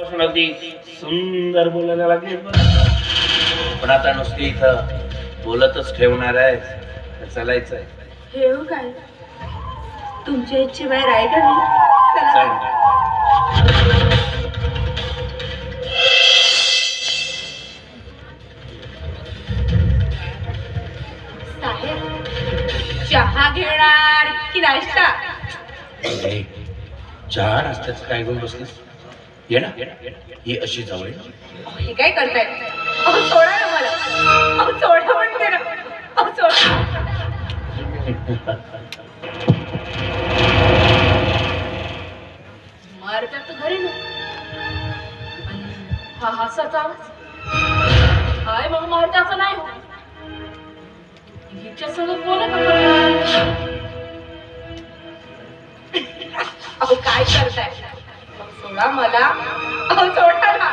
अगदी सुंदर बोलायला लागली पण आता नुसती इथं बोलतच ठेवणार आहे चालायचं आहे. हे हो काय तुमच्या इच्छे बाहेर आहे का नाही? साहेब चहा घेणार की नाश्ता? चहा नाश्त्याचं काय घेऊन बसलीस? ये ना ही अशी जवळ हे काय करताय? अहो सोडा ना मला. अहो सोडा म्हणते ना. अहो सोडा. मारतात तर घरी ना. हा हसाचा आवाज काय मग मारताचं नाही हो. हिच्या सगळं बोलत अहो काय करताय? सोडा मला. अहो सोडा ना.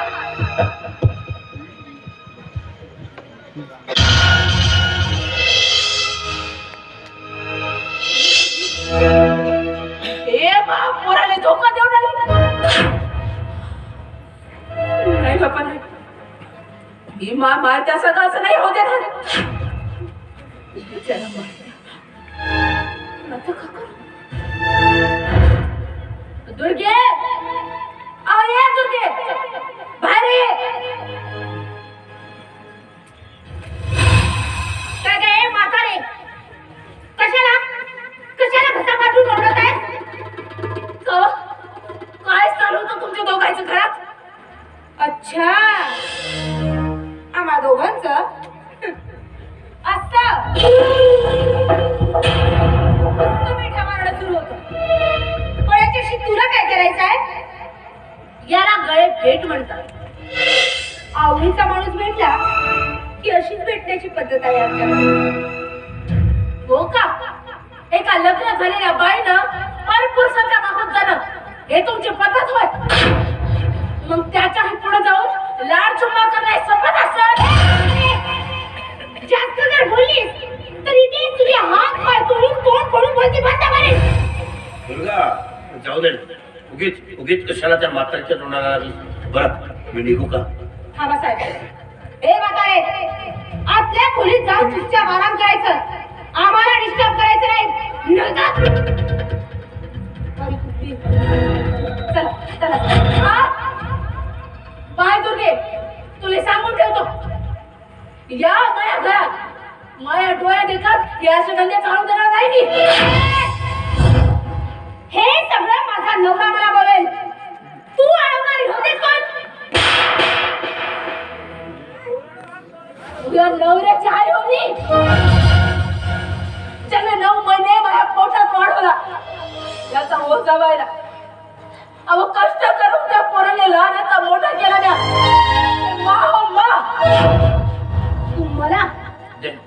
हे पोराला धोका देऊ लागली. नाही बापा नाही. ही मारत्या सगळं नाही होते ना. दुर्गे ये दुर्गे बाहेर ये. काय काय म्हातारे कशाला कशाला घसा पाठवून ओरडत आहे? काय चालू होतं तुमच्या दोघांचं घरात? अच्छा आम्हा दोघांचं असं मिठा मारणं सुरू होतं. पण याच्याशी तुला काय करायचं आहे? याला गळे भेट म्हणतात. आवडीचा माणूस भेटला की अशीच भेटण्याची पद्धत आहे आमच्याकडे. हो का? एका लग्न झालेल्या बाईनं परपुरुषाच्या गावात जाणं हे तुमची पद्धत होय? मग त्याच्याही पुढे जाऊन लाड चुम्मा करणे संपत असत. जास्त जर बोललीस तरी ती तुझे हात पाय तोडून तोंड फोडून बोलती बंद करेल. दुर्गा जाऊ दे. उगीच उगीच कशाला त्या म्हातारीच्या तोंडाला लागली. बरं मी निघू का? थांबा साहेब. ए म्हातारे आपल्या खोलीत जाऊन चुपचाप आराम करायचं. आम्हाला डिस्टर्ब करायचं नाही. चला चला. बाय दुर्गे तुला सांगून ठेवतो. या माझ्या घरात माझ्या डोळ्या देतात या सुगंधा चालू देणार नाही मी. हे सगळं माझा नवरा मला बोलेल. तू अडवणारी होतेस कोण? उद्या नवऱ्याची आई होती. त्याने 9 महिने माझ्या पोटात वाढवला याचा ओझा व्हायला. अहो कष्ट करून त्या पोराने लहानाचा मोठा केला. द्या तू मला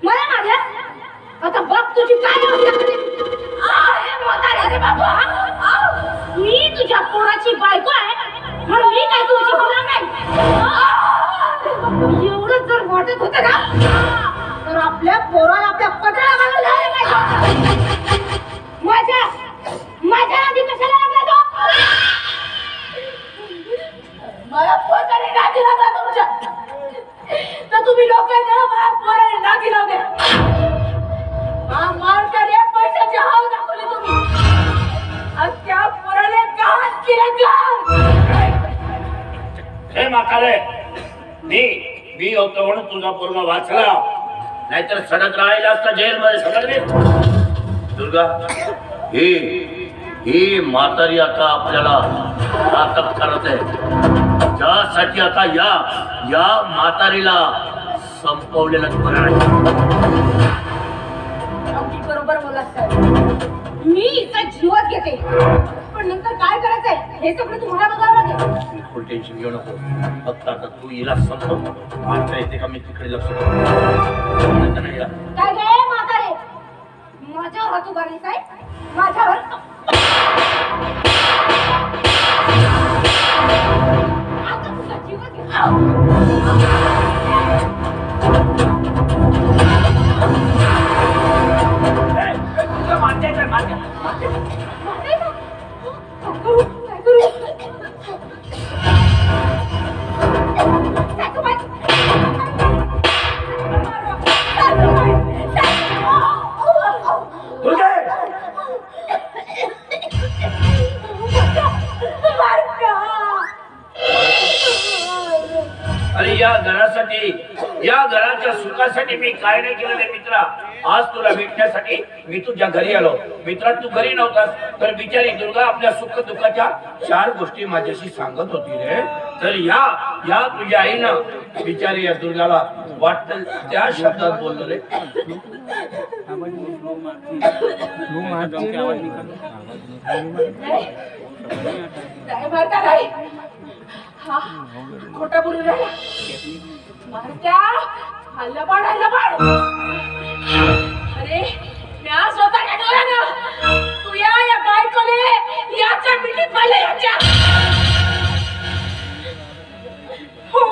मला माझ्या आता बघ तुझी काय मी तुझ्या पोराची बायको आहे म्हणून मी काय तुझी गुलाम नाही. एवढं जर वाटत होतं ना तर आपल्या पोराला आपल्या पत्राला घालून माझ्या माझ्या आधी कशाला लागला तो? मला पोराने नादी लागला तुमच्या तर तुम्ही लोकांना माझ्या पोराने नादी लावले. मारकाने पैशाची हाव दाखवली तुम्ही आणि त्या पोराने गावात केलं का? हे म्हातारे मी होतो म्हणून तुझा पोरगा वाचला नाहीतर सडक राहिला असता जेलमध्ये सगळे. दुर्गा ही म्हातारी आता आपल्याला नाटक करत आहे. त्यासाठी आता या म्हातारीला संपवलेलं बरं आहे. बरोबर बोला साहेब. मी इथं जीवात घेते पण नंतर काय करायचंय हे सगळं तुम्हाला बघावं लागेल. बिलकुल टेन्शन घेऊ नको. फक्त आता तू हिला संपव. मारता येते का मी तिकडे लक्ष देतो. काय गे म्हातारे माझ्यावर हात उभारली साहेब. माझ्यावर आता तुझा जीवात घे. अरे या घरासाठी, या घराच्या सुखासाठी मी काय नाही केलं रे मित्रा. आज तुला भेटण्यासाठी मी तुझ्या घरी आलो. मित्रा तू घरी नव्हतास तर बिचारी दुर्गा आपल्या सुख दुःखाच्या 4 गोष्टी माझ्याशी सांगत होती रे. तर या तुझ्या आईनं बिचारी या दुर्गाला वाटतं त्या शब्दात बोललो रे. खोटा बोलू राहिला मारत्या. लबाड आहे लबाड. अरे म्या स्वतःच्या डोळ्यानं तू या बायकोले याच्या मिठीत पाहिलं याच्या. हो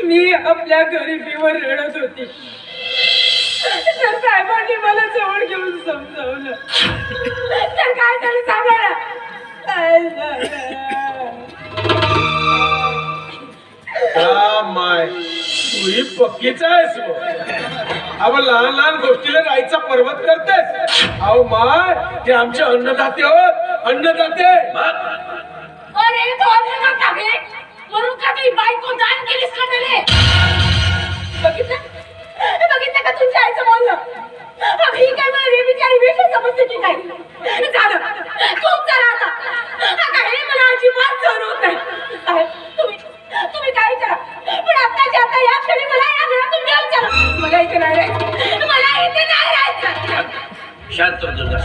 मी आपल्या गरिबीवर रडत होती तर साहेबांनी मला जवळ घेऊन समजावलं. तर काय झालं सांगा ना. माय तू ही पक्कीच आहेस. अहो लहान लहान गोष्टीला राहायचा पर्वत करतेस. अहो माय ते आमचे अन्नदाते होत. अन्नदाते. अरे तो अन्नदाता आहे म्हणून का तुझी बायको दान केलीस का त्याने. बघितलं का तुझ्या आईचं बोलणं. ही काय मला बिचारी विषय समजते की काय. झालं खूप झालं आता. हे मला अजिबात सहन होत नाही. तुम्ही काय करा पण आताच्या आता या क्षणी मला या घरातून घेऊन चला. मला इथे नाही राहायचं. मला इथे नाही राहायचं. शांत दुर्गा,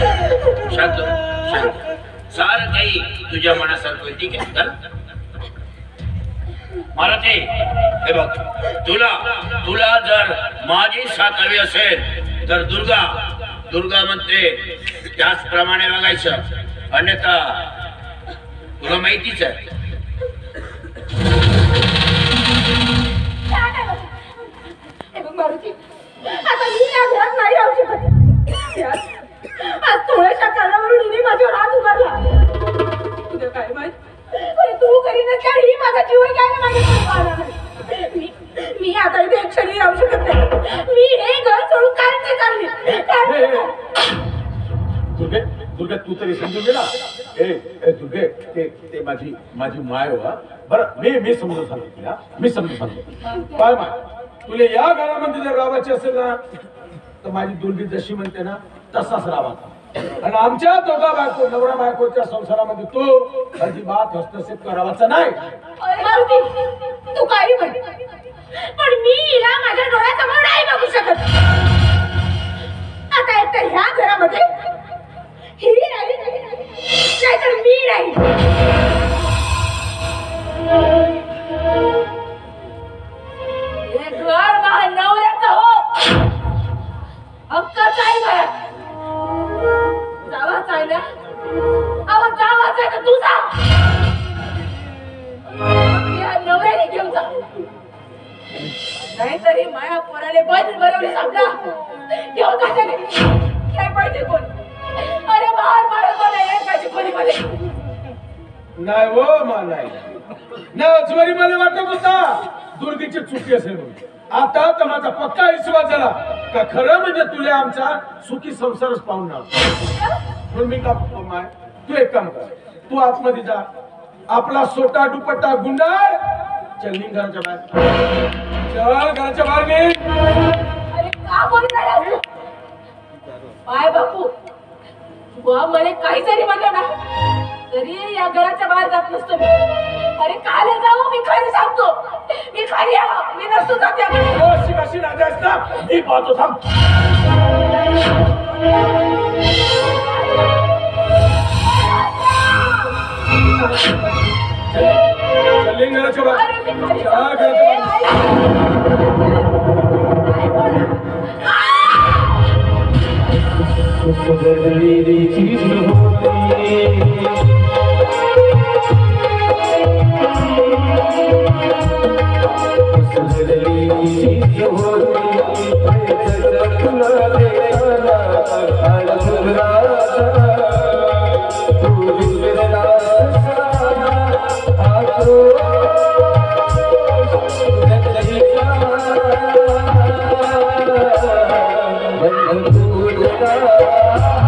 शांत. सारं काही तुझ्या मनासारखं होईल. ठीक आहे चल. मला ते हे बघ तुला जर माझी साथ हवी असेल तर दुर्गा म्हणते त्याचप्रमाणे वागायचं. अन्यथा तुला माहितीच आहे. मारुती आता मी या घरात नाही राहू शकत. आज थोड्याशा कारणावरून हिने माझ्यावर हात उभारला. तुला काय माहित तू घरी नसल्यावर ही माझा जीव घ्यायला माझ्या. मी आता इथे एक क्षणी राहू शकत नाही. मी हे घर सोडून काय चालले. दुर्गे तू तरी समजून घे ना. दुर्गे ते माझी माय हो. बरं मी समजून सांगतो तिला. मी समजून सांगतो. काय माय तुला या घरामध्ये जर राहायची असेल ना तर माझी दुर्गी जशी म्हणते ना तसाच राहावा. आणि आमच्या दोघा बायको नवरा बायकोच्या संसारामध्ये तो अजिबात हस्तक्षेप करावाचा नाही. मारुती तू काही म्हण पण मी हिला माझ्या डोळ्यासमोर नाही बघू शकत. आता एकतर ह्या घरामध्ये ही राहील नाहीतर मी राहील. हे घर माझ्या नवऱ्याचं हो. हक्काच आहे घरात. जावाच आहे ना. अहो जावाच आहे तर तू जा. या नवऱ्याने घेऊन जा. नाहीतरी माया पोराने बनवली आपला घेऊन जाते. काय पडते कोण. अरे बाहेर मारा कोण आहे एकाची कोणी मध्ये नाही हो नाही अजवारी मला वाटत होता दुर्गीची चुकी असेल म्हणून. आता तर माझा पक्का विश्वास झाला का खरं म्हणजे तुला आमचा सुखी संसारच पाहून ना. म्हणून मी का माय तू एक काम कर. तू आतमध्ये जा. आपला सोटा दुपट्टा गुंडाळ. चल निघ घराच्या बाहेर. चल घराच्या बाहेर निघ. अरे का बोलणार बाय बापू. बुवा मला काही जरी म्हणलं ना तरी या घराच्या बाहेर जात नसतो मी. अरे काले जाऊ मी खरी सांगतो. मी खरी आहे. मी नसतो जात याकडे. कशी राजायस ना मी पाहतो थांब. चल घराच्या बाहेर. घराच्या Bye.